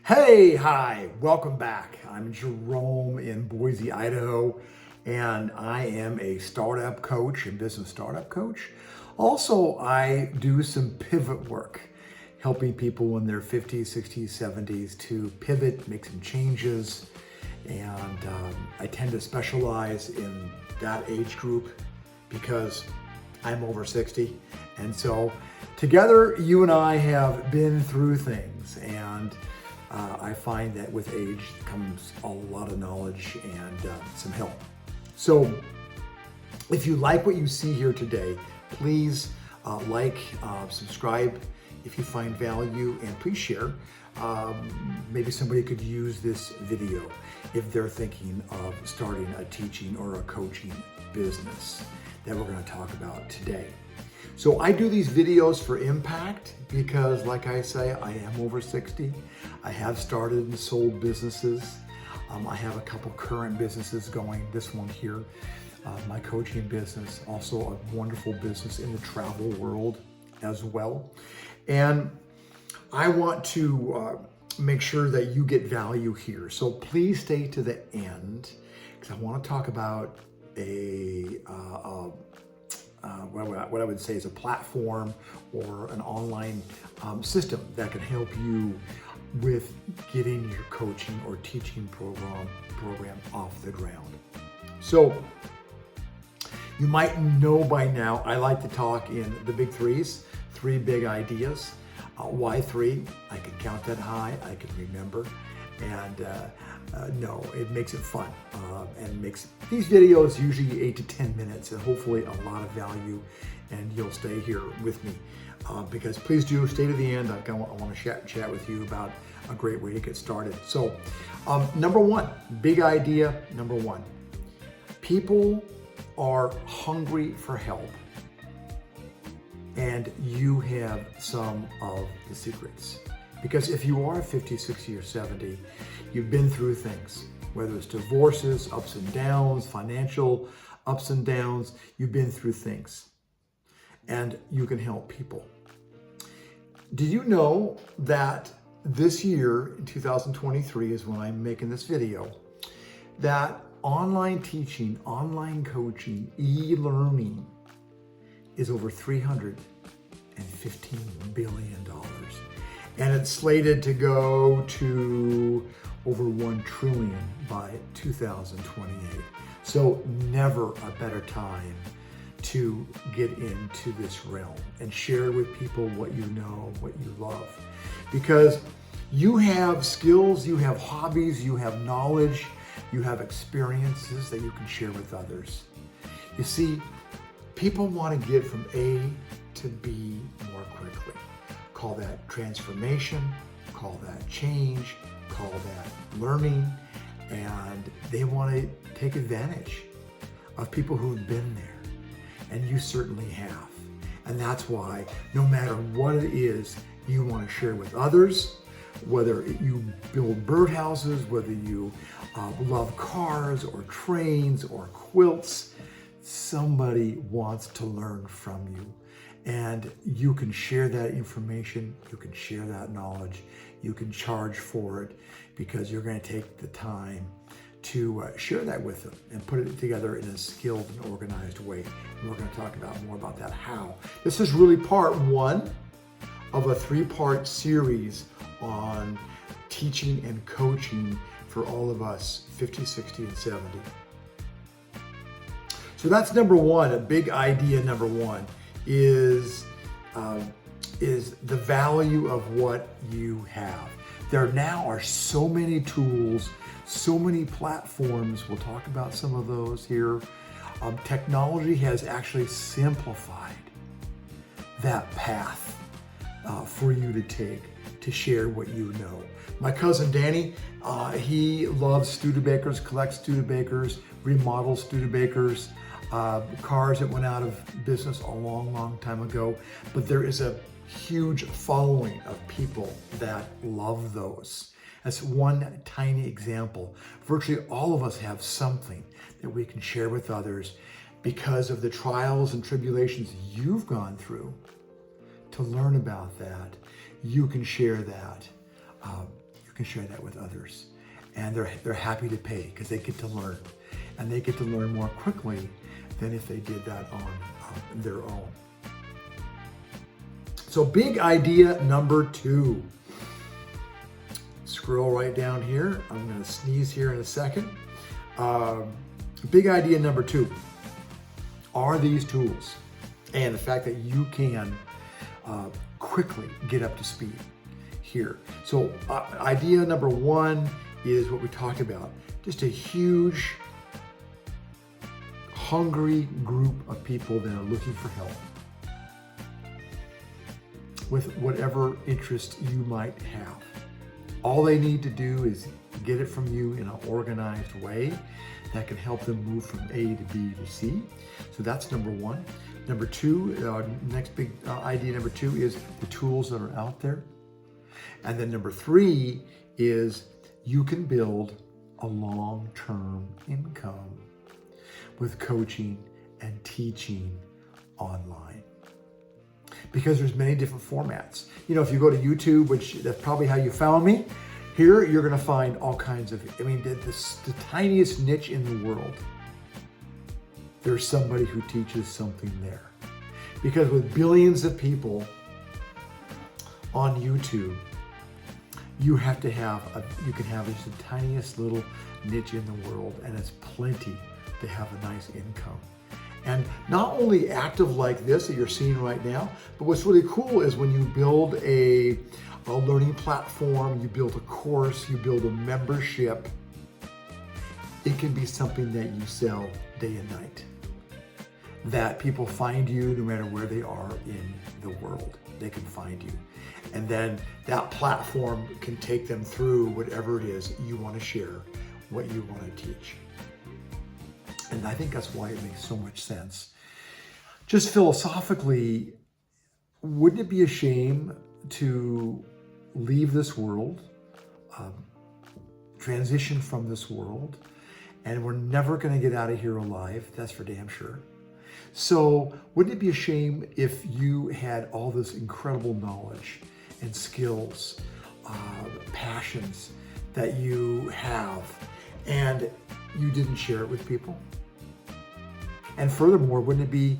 Hi, welcome back. I'm Jerome in Boise, Idaho, and I am a startup coach, a business startup coach. Also, I do some pivot work, helping people in their 50s, 60s, 70s to pivot, make some changes, and I tend to specialize in that age group because I'm over 60. And so together, you and I have been through things, and I find that with age comes a lot of knowledge and some help. So if you like what you see here today, please subscribe if you find value, and please share. Maybe somebody could use this video if they're thinking of starting a teaching or a coaching business that we're going to talk about today. So I do these videos for impact because, like I say, I am over 60. I have started and sold businesses. I have a couple current businesses going. This one here, my coaching business, also a wonderful business in the travel world as well. And I want to make sure that you get value here. So please stay to the end because I want to talk about what I would say is a platform or an online system that can help you with getting your coaching or teaching program off the ground. So you might know by now, I like to talk in the big threes, three big ideas. Why three? I can count that high, I can remember, and no, it makes it fun and makes these videos usually 8 to 10 minutes and hopefully a lot of value, and you'll stay here with me because please do stay to the end. I want to chat with you about a great way to get started. So number one, big idea number one, people are hungry for help, and you have some of the secrets. Because if you are 50, 60, or 70, you've been through things, whether it's divorces, ups and downs, financial ups and downs, you've been through things, and you can help people. Did you know that this year, in 2023, is when I'm making this video, that online teaching, online coaching, e-learning is over $315 billion. And it's slated to go to over 1 trillion by 2028. So never a better time to get into this realm and share with people what you know, what you love. Because you have skills, you have hobbies, you have knowledge, you have experiences that you can share with others. You see, people want to get from A to B more quickly. Call that transformation, call that change, call that learning, and they want to take advantage of people who've been there, and you certainly have. And that's why no matter what it is you want to share with others, whether you build birdhouses, whether you love cars or trains or quilts, somebody wants to learn from you. And you can share that information, you can share that knowledge, you can charge for it because you're going to take the time to share that with them and put it together in a skilled and organized way. And we're going to talk about more about that how. This is really part one of a 3-part series on teaching and coaching for all of us 50, 60, and 70. So that's number one, a big idea number one. Is the value of what you have. There now are so many tools, so many platforms. We'll talk about some of those here. Technology has actually simplified that path for you to take to share what you know. My cousin Danny, he loves Studebakers, collects Studebakers, remodels Studebakers. Cars that went out of business a long time ago, but there is a huge following of people that love those. That's one tiny example. Virtually all of us have something that we can share with others because of the trials and tribulations you've gone through. To learn about that, you can share that. You can share that with others. And they're happy to pay because they get to learn. And they get to learn more quickly than if they did that on their own. So big idea number 2. Scroll right down here. I'm going to sneeze here in a second. Big idea number 2 are these tools and the fact that you can quickly get up to speed here. So idea number 1 is what we talked about. Just a huge, hungry group of people that are looking for help with whatever interest you might have. All they need to do is get it from you in an organized way that can help them move from A to B to C. So that's number 1. Number 2, next big idea number 2 is the tools that are out there. And then number 3 is you can build a long-term income with coaching and teaching online. Because there's many different formats. You know, if you go to YouTube, which that's probably how you found me, here you're gonna find all kinds of, the tiniest niche in the world, there's somebody who teaches something there. Because with billions of people on YouTube, you have to have, you can have just the tiniest little niche in the world, and it's plenty to have a nice income. And not only active like this that you're seeing right now, but what's really cool is when you build a learning platform, you build a course, you build a membership, it can be something that you sell day and night. That people find you no matter where they are in the world, they can find you. And then that platform can take them through whatever it is you want to share, what you want to teach. And I think that's why it makes so much sense. Just philosophically, wouldn't it be a shame to leave this world, transition from this world, and we're never going to get out of here alive, that's for damn sure. So wouldn't it be a shame if you had all this incredible knowledge and skills, passions that you have, and you didn't share it with people? And furthermore, wouldn't it be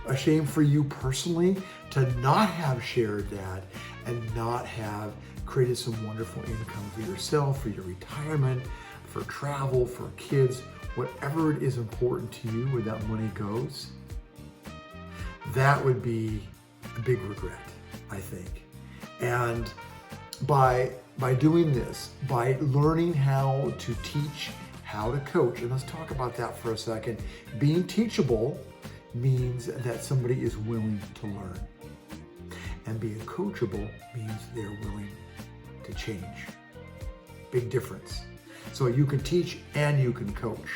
a shame for you personally to not have shared that and not have created some wonderful income for yourself, for your retirement, for travel, for kids, whatever it is important to you, where that money goes? That would be a big regret, I think. And by doing this, by learning how to teach, how to coach, and let's talk about that for a second. Being teachable means that somebody is willing to learn. And being coachable means they're willing to change. Big difference. So you can teach and you can coach.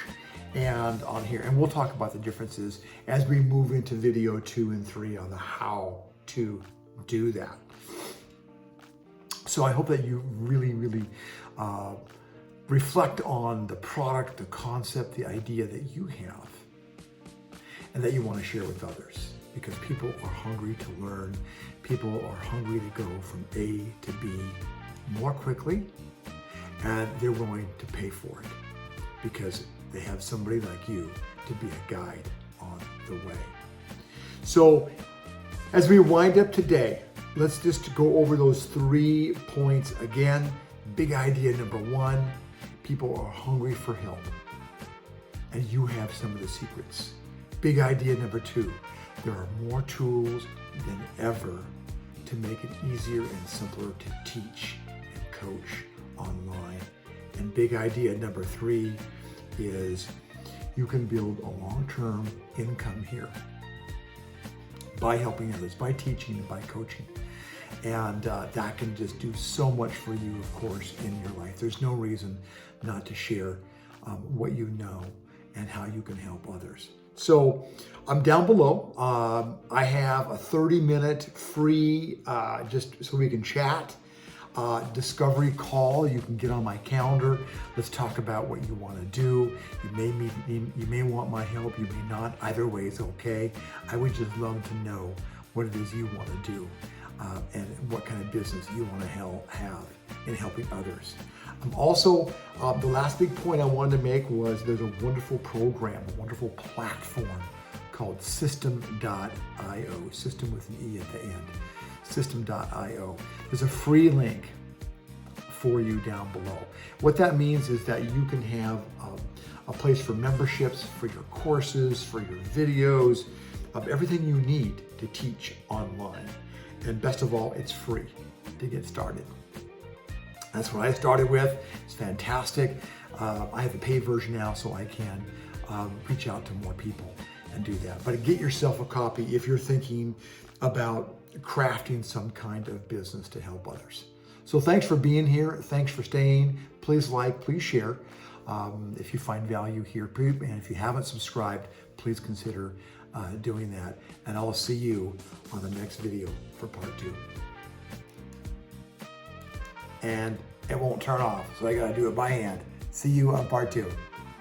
And on here, and we'll talk about the differences as we move into video 2 and 3 on the how to do that. So I hope that you really, really reflect on the product, the concept, the idea that you have, and that you want to share with others, because people are hungry to learn. People are hungry to go from A to B more quickly, and they're willing to pay for it because they have somebody like you to be a guide on the way. So as we wind up today, let's just go over those 3 points again. Big idea number 1, people are hungry for help, and you have some of the secrets. Big idea number 2, there are more tools than ever to make it easier and simpler to teach and coach online. And big idea number 3 is you can build a long-term income here by helping others, by teaching and by coaching. And that can just do so much for you, of course, in your life. There's no reason not to share what you know and how you can help others. So I'm down below. I have a 30-minute free, just so we can chat, discovery call. You can get on my calendar. Let's talk about what you want to do. You may want my help. You may not. Either way is okay. I would just love to know what it is you want to do. and what kind of business you want to have in helping others. Also, the last big point I wanted to make was there's a wonderful program, a wonderful platform called System.io, system with an E at the end, System.io. There's a free link for you down below. What that means is that you can have a place for memberships, for your courses, for your videos, of everything you need to teach online. And best of all, it's free to get started. That's what I started with. It's fantastic. I have a paid version now, so I can reach out to more people and do that. But get yourself a copy if you're thinking about crafting some kind of business to help others. So thanks for being here. Thanks for staying. Please like, please share if you find value here. And if you haven't subscribed, please consider doing that. And I'll see you on the next video for part 2. And it won't turn off, so I gotta do it by hand. See you on part 2.